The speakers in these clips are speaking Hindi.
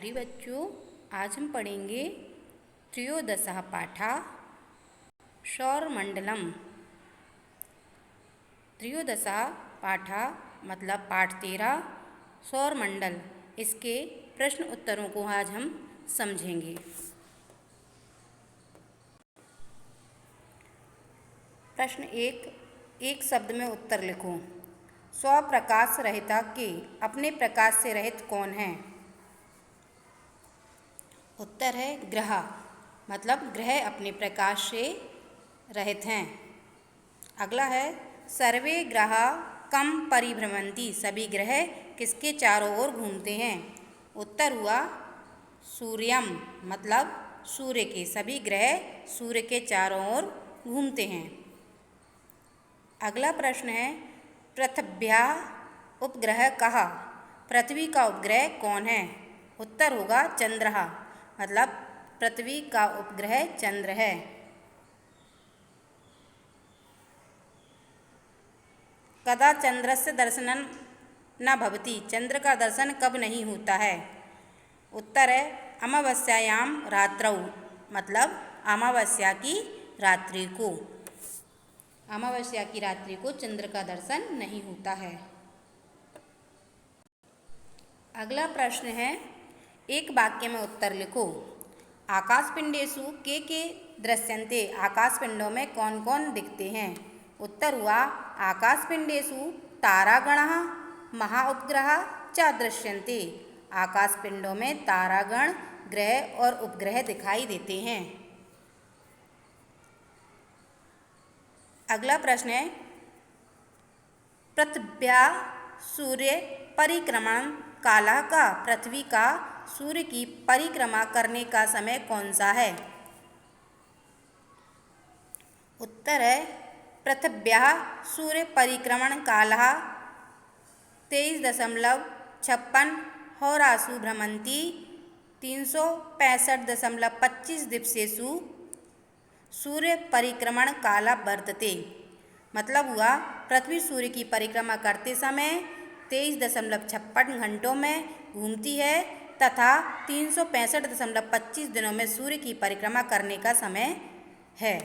प्यारे बच्चों, आज हम पढ़ेंगे त्रयोदशः पाठः सौरमंडलम। त्रयोदशः पाठः मतलब पाठ 13 सौरमंडल। इसके प्रश्न उत्तरों को आज हम समझेंगे। प्रश्न एक शब्द में उत्तर लिखो। स्वप्रकाश रहिता के अपने प्रकाश से रहित कौन है? उत्तर है ग्रह, मतलब ग्रह अपने प्रकाश से रहित हैं। अगला है सर्वे ग्रह कम परिभ्रमंती, सभी ग्रह किसके चारों ओर घूमते हैं? उत्तर हुआ सूर्यम, मतलब सूर्य के, सभी ग्रह सूर्य के चारों ओर घूमते हैं। अगला प्रश्न है पृथिव्या उपग्रह कहा, पृथ्वी का उपग्रह कौन है? उत्तर होगा चंद्रः, मतलब पृथ्वी का उपग्रह चंद्र है। कदा चंद्रस्य दर्शनं न भवति, चंद्र का दर्शन कब नहीं होता है? उत्तर है अमावस्यायां रात्रौ, मतलब अमावस्या की रात्रि को। अमावस्या की रात्रि को चंद्र का दर्शन नहीं होता है। अगला प्रश्न है एक वाक्य में उत्तर लिखो। आकाशपिंडेषु के दृश्यन्ते, आकाशपिंडों में कौन कौन दिखते हैं? उत्तर हुआ आकाशपिंडेषु तारागणः महाउपग्रह च दृश्यन्ते, आकाशपिंडों में तारागण, ग्रह और उपग्रह दिखाई देते हैं। अगला प्रश्न है पृथिव्या सूर्य परिक्रमण कालः का, पृथ्वी का सूर्य की परिक्रमा करने का समय कौन सा है? उत्तर है पृथिव्या सूर्य परिक्रमण कालः 23.56 होरासु भ्रमंती 365.25 दिवसेषु सूर्य परिक्रमण काला वर्तते, मतलब हुआ पृथ्वी सूर्य की परिक्रमा करते समय 23.56 घंटों में घूमती है तथा 365.25 दिनों में सूर्य की परिक्रमा करने का समय है।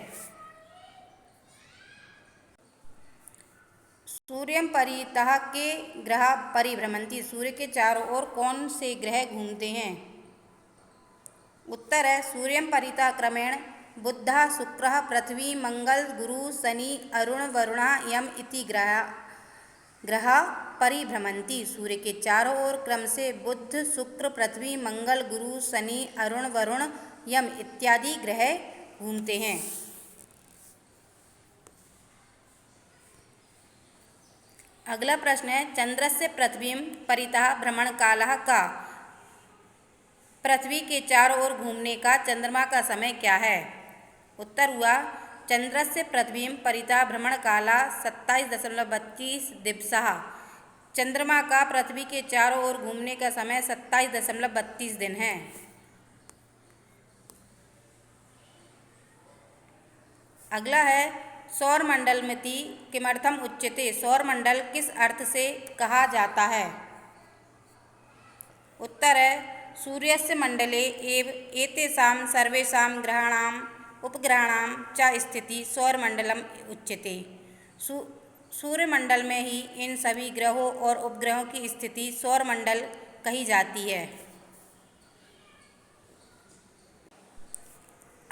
सूर्यं परितः के ग्रह परिभ्रमंती, सूर्य के चारों ओर कौन से ग्रह घूमते हैं? उत्तर है सूर्यं परितः क्रमेण बुधः शुक्रः पृथ्वी मंगल गुरु शनि अरुण वरुण यम इति ग्रह परिभ्रमंती, सूर्य के चारों ओर क्रम से बुध शुक्र पृथ्वी मंगल गुरु शनि अरुण वरुण यम इत्यादि ग्रह घूमते हैं। अगला प्रश्न है चंद्रस्य पृथ्वीं परितः भ्रमण कालः का, पृथ्वी के चारों ओर घूमने का चंद्रमा का समय क्या है? उत्तर हुआ चंद्रस्य पृथ्वीं परितः भ्रमण काला 27.32 दिवसः, चंद्रमा का पृथ्वी के चारों ओर घूमने का समय 27.32 दिन है। अगला है सौरमंडलमिति किमर्थम उच्यते, सौरमंडल किस अर्थ से कहा जाता है? उत्तर है सूर्यस्य मंडले एव एतेषां सर्वेषां ग्रहाणाम् उपग्रहाणां च स्थिति सौरमंडलम उच्यते, सूर्यमंडल में ही इन सभी ग्रहों और उपग्रहों की स्थिति सौरमंडल कही जाती है।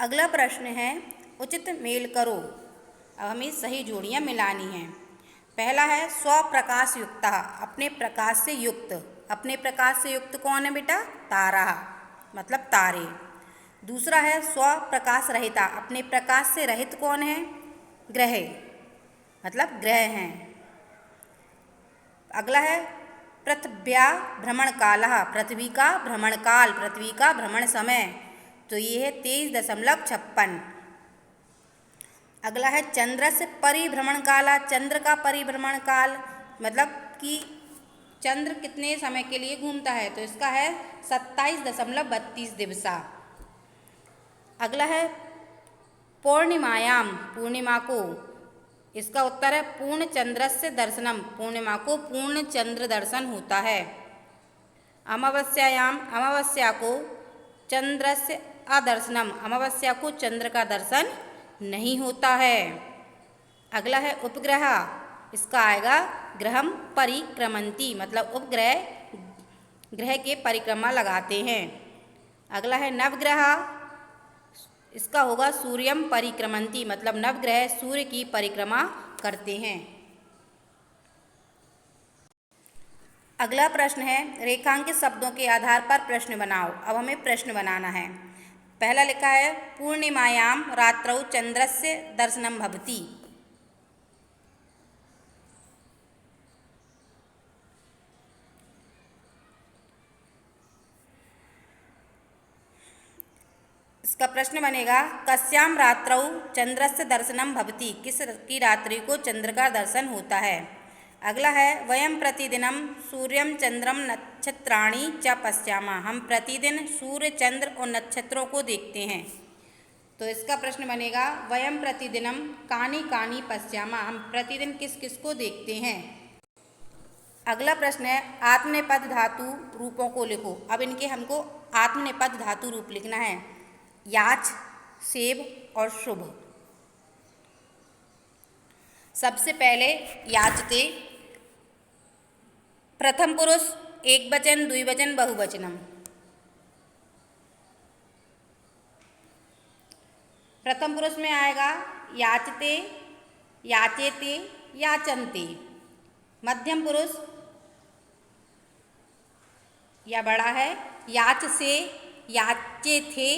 अगला प्रश्न है उचित मेल करो, अब हमें सही जोड़ियाँ मिलानी हैं। पहला है स्वप्रकाश युक्त, अपने प्रकाश से युक्त, अपने प्रकाश से युक्त कौन है बेटा? तारा, मतलब तारे। दूसरा है स्वप्रकाश रहिता, अपने प्रकाश से रहित कौन है? ग्रह, मतलब ग्रह हैं। अगला है पृथिव्या भ्रमण कालः, पृथ्वी का भ्रमण काल, पृथ्वी का भ्रमण समय, तो ये है 23.56। अगला है चंद्रस्य परिभ्रमण काला, चंद्र का परिभ्रमण काल, मतलब कि चंद्र कितने समय के लिए घूमता है, तो इसका है 27.32 दिवसा। अगला है पौर्णिमायाम, पूर्णिमा को, इसका उत्तर है पूर्ण चंद्रस्य दर्शनम, पूर्णिमा को पूर्ण चंद्र दर्शन होता है। अमावस्यायाम अमावस्या को चंद्रस्य अदर्शनम, अमावस्या को चंद्र का दर्शन नहीं होता है। अगला है उपग्रह, इसका आएगा ग्रहम परिक्रमंती, मतलब उपग्रह ग्रह के परिक्रमा लगाते हैं। अगला है नवग्रह, इसका होगा सूर्यम परिक्रमंती, मतलब नवग्रह सूर्य की परिक्रमा करते हैं। अगला प्रश्न है रेखांकित शब्दों के आधार पर प्रश्न बनाओ। अब हमें प्रश्न बनाना है। पहला लिखा है पूर्णिमायाम रात्रौ चंद्रस्य दर्शनम भवति। इसका प्रश्न बनेगा कस्याम रात्रौ चंद्रस्य दर्शनम भवति, किस की रात्रि को चंद्र का दर्शन होता है। अगला है वयम प्रतिदिनम सूर्यम चंद्रम नक्षत्राणि च पश्यामः, हम प्रतिदिन सूर्य चंद्र और नक्षत्रों को देखते हैं। तो इसका प्रश्न बनेगा वयम प्रतिदिनम कानि कानि पश्यामः, हम प्रतिदिन किस किस को देखते हैं। अगला प्रश्न है आत्मनेपद धातु रूपों को लिखो। अब इनके हमको आत्मनेपद धातु रूप लिखना है, याच, सेब और शुभ। सबसे पहले याचते, प्रथम पुरुष एक वचन द्विवचन बहुवचनम। प्रथम पुरुष में आएगा याचते, याचेते, याचन्ते। मध्यम पुरुष या बड़ा है याच से, याचे थे,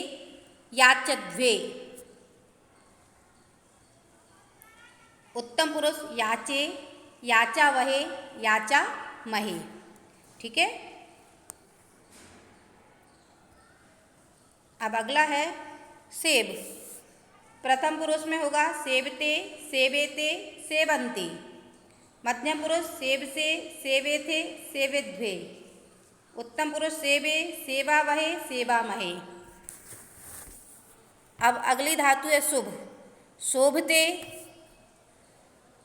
याचध्वे। उत्तम पुरुष याचे, याचा वहे, याचा महे। ठीक है। अब अगला है सेब। प्रथम पुरुष में होगा सेबते, सेबेते, सेबन्ते। मध्यम पुरुष सेब से, सेबेथे, सेबेध्वे। उत्तम पुरुष सेबे, सेबा वहे, सेबा महे। अब अगली धातु है शुभ। शोभते,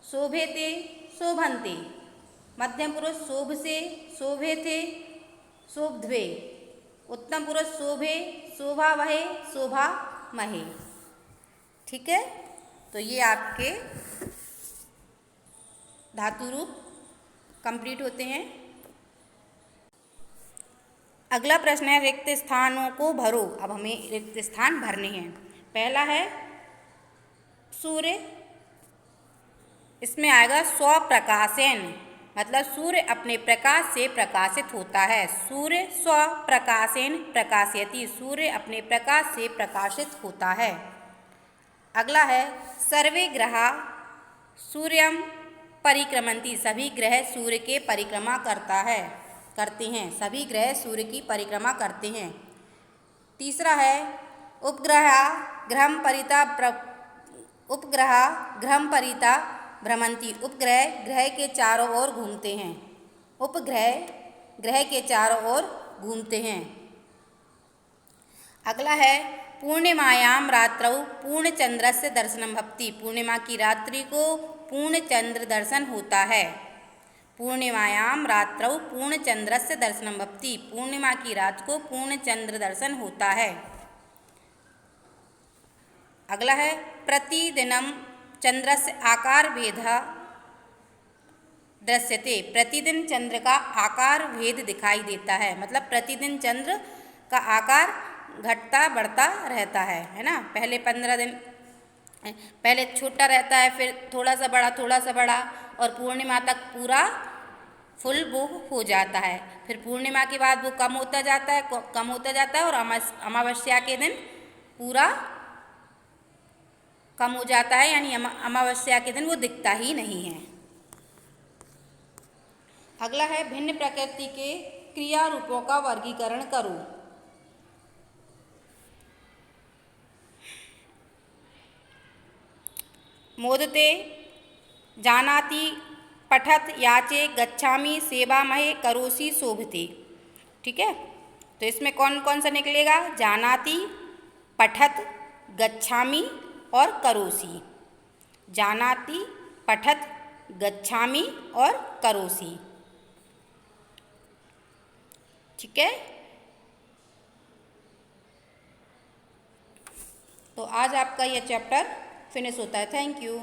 शोभेते, शोभन्ते। मध्यम पुरुष शोभ से, शोभेथे, शोभध्वे। उत्तम पुरुष शोभे, शोभा वहे, शोभा महे। ठीक है। तो ये आपके धातु रूप कंप्लीट होते हैं। अगला प्रश्न है रिक्त स्थानों को भरो। अब हमें रिक्त स्थान भरने हैं। पहला है सूर्य, इसमें आएगा स्वप्रकाशेन, मतलब सूर्य अपने प्रकाश से प्रकाशित होता है। सूर्य स्वप्रकाशेन प्रकाशयति, सूर्य अपने प्रकाश से प्रकाशित होता है। अगला है सर्वे ग्रहा सूर्यम परिक्रमन्ति, सभी ग्रह सूर्य के परिक्रमा करते हैं। सभी ग्रह सूर्य की परिक्रमा करते हैं। तीसरा है उपग्रह ग्रहम परिता भ्रमन्ति, उपग्रह ग्रह के चारों ओर घूमते हैं। उपग्रह ग्रह के चारों ओर घूमते हैं। अगला है पूर्णिमायाम रात्रौ पूर्ण चंद्रस्य दर्शनम भवति, पूर्णिमा की रात्रि को पूर्ण चंद्र दर्शन होता है। पूर्णिमायाम रात्रौ पूर्ण चंद्रस्य दर्शनम भवति, पूर्णिमा की रात को पूर्ण चंद्र दर्शन होता है। अगला है प्रतिदिनम चंद्रस्य आकार भेदः दृश्यते, प्रतिदिन चंद्र का आकार भेद दिखाई देता है, मतलब प्रतिदिन चंद्र का आकार घटता बढ़ता रहता है ना। पहले 15 दिन पहले छोटा रहता है, फिर थोड़ा सा बड़ा और पूर्णिमा तक पूरा फुल वो हो जाता है। फिर पूर्णिमा के बाद वो कम होता जाता है और अमावस्या के दिन पूरा कम हो जाता है, यानी अमावस्या के दिन वो दिखता ही नहीं है। अगला है भिन्न प्रकृति के क्रिया रूपों का वर्गीकरण करो। मोदते, जानाति, पठत, याचे, गच्छामि, सेवामहे, करोसि, शोभते। ठीक है। तो इसमें कौन कौन सा निकलेगा? जानाति, पठत, गच्छामि और करोसि। जानाति, पठत, गच्छामि और करोसि। ठीक है। तो आज आपका यह चैप्टर फिनिश होता है। Thank you.